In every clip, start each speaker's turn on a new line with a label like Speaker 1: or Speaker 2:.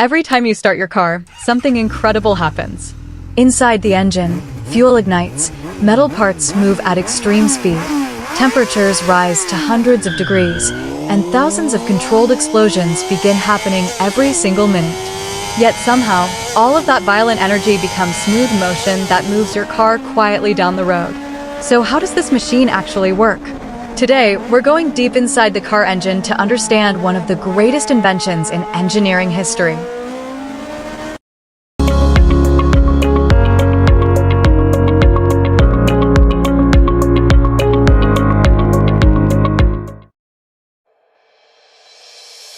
Speaker 1: Every time you start your car, something incredible happens. Inside the engine, fuel ignites, metal parts move at extreme speed, temperatures rise to hundreds of degrees, and thousands of controlled explosions begin happening every single minute. Yet somehow, all of that violent energy becomes smooth motion that moves your car quietly down the road. So how does this machine actually work? Today, we're going deep inside the car engine to understand one of the greatest inventions in engineering history.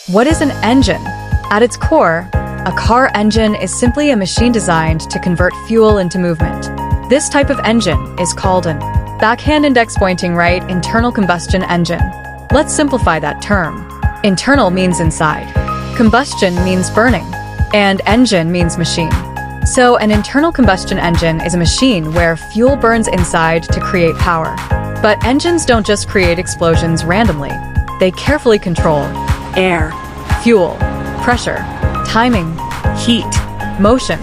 Speaker 1: What is an engine? At its core, a car engine is simply a machine designed to convert fuel into movement. This type of engine is called an backhand index pointing right internal combustion engine. Let's simplify that term. Internal means inside, combustion means burning, and engine means machine. So an internal combustion engine is a machine where fuel burns inside to create power. But engines don't just create explosions randomly. They carefully control air, fuel, pressure, timing, heat, motion.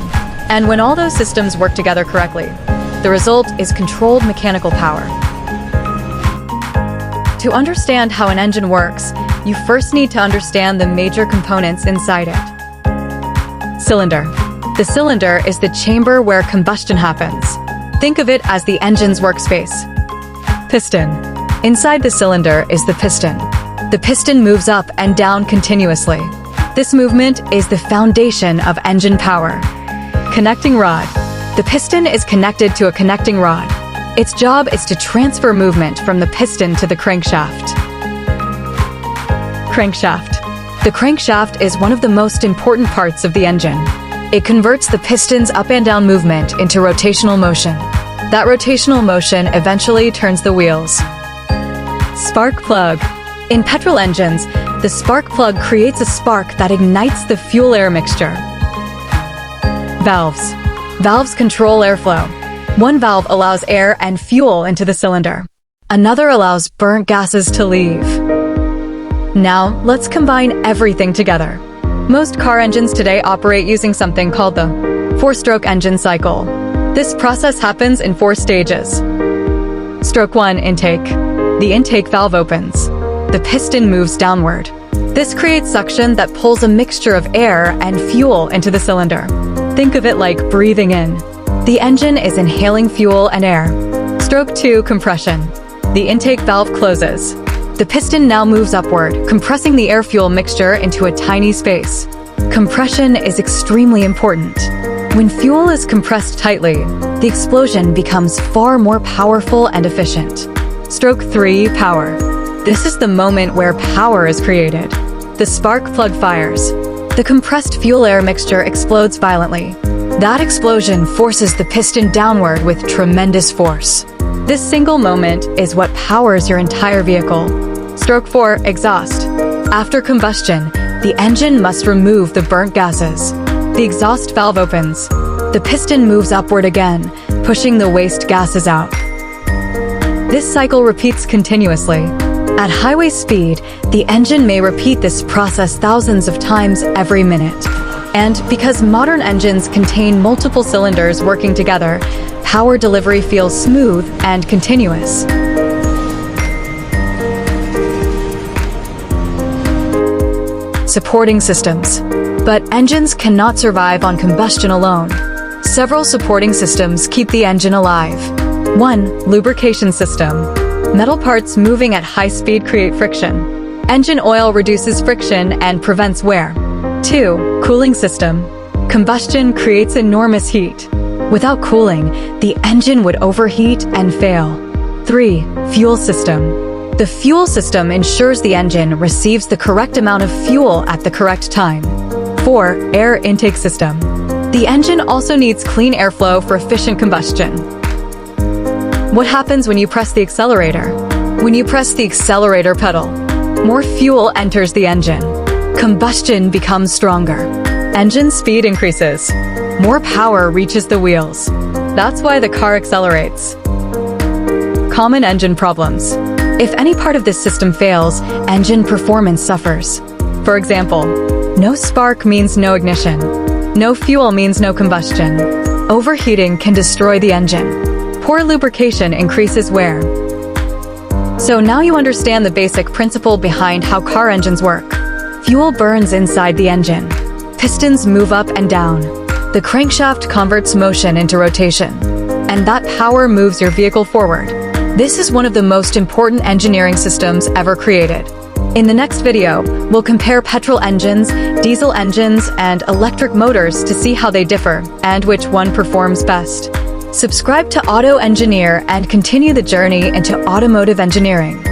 Speaker 1: And when all those systems work together correctly, the result is controlled mechanical power. To understand how an engine works, you first need to understand the major components inside it. Cylinder. The cylinder is the chamber where combustion happens. Think of it as the engine's workspace. Piston. Inside the cylinder is the piston. The piston moves up and down continuously. This movement is the foundation of engine power. Connecting rod. The piston is connected to a connecting rod. Its job is to transfer movement from the piston to the crankshaft. Crankshaft. The crankshaft is one of the most important parts of the engine. It converts the piston's up and down movement into rotational motion. That rotational motion eventually turns the wheels. Spark plug. In petrol engines, the spark plug creates a spark that ignites the fuel-air mixture. Valves. Valves control airflow. One valve allows air and fuel into the cylinder. Another allows burnt gases to leave. Now, let's combine everything together. Most car engines today operate using something called the four-stroke engine cycle. This process happens in 4 stages. Stroke 1, intake. The intake valve opens. The piston moves downward. This creates suction that pulls a mixture of air and fuel into the cylinder. Think of it like breathing in. The engine is inhaling fuel and air. Stroke 2, compression. The intake valve closes. The piston now moves upward, compressing the air-fuel mixture into a tiny space. Compression is extremely important. When fuel is compressed tightly, the explosion becomes far more powerful and efficient. Stroke 3, power. This is the moment where power is created. The spark plug fires. The compressed fuel-air mixture explodes violently. That explosion forces the piston downward with tremendous force. This single moment is what powers your entire vehicle. Stroke 4, exhaust. After combustion, the engine must remove the burnt gases. The exhaust valve opens. The piston moves upward again, pushing the waste gases out. This cycle repeats continuously. At highway speed, the engine may repeat this process thousands of times every minute. And because modern engines contain multiple cylinders working together, power delivery feels smooth and continuous. Supporting systems. But engines cannot survive on combustion alone. Several supporting systems keep the engine alive. 1. Lubrication system. Metal parts moving at high speed create friction. Engine oil reduces friction and prevents wear. 2. Cooling system. Combustion creates enormous heat. Without cooling, the engine would overheat and fail. 3. Fuel system. The fuel system ensures the engine receives the correct amount of fuel at the correct time. 4. Air intake system. The engine also needs clean airflow for efficient combustion. What happens when you press the accelerator? When you press the accelerator pedal, more fuel enters the engine. Combustion becomes stronger. Engine speed increases. More power reaches the wheels. That's why the car accelerates. Common engine problems. If any part of this system fails, engine performance suffers. For example, No spark means no ignition. No fuel means no combustion. Overheating can destroy the engine. Poor lubrication increases wear. So now you understand the basic principle behind how car engines work. Fuel burns inside the engine. Pistons move up and down. The crankshaft converts motion into rotation. And that power moves your vehicle forward. This is one of the most important engineering systems ever created. In the next video, we'll compare petrol engines, diesel engines, and electric motors to see how they differ and which one performs best. Subscribe to Auto Engineer and continue the journey into automotive engineering.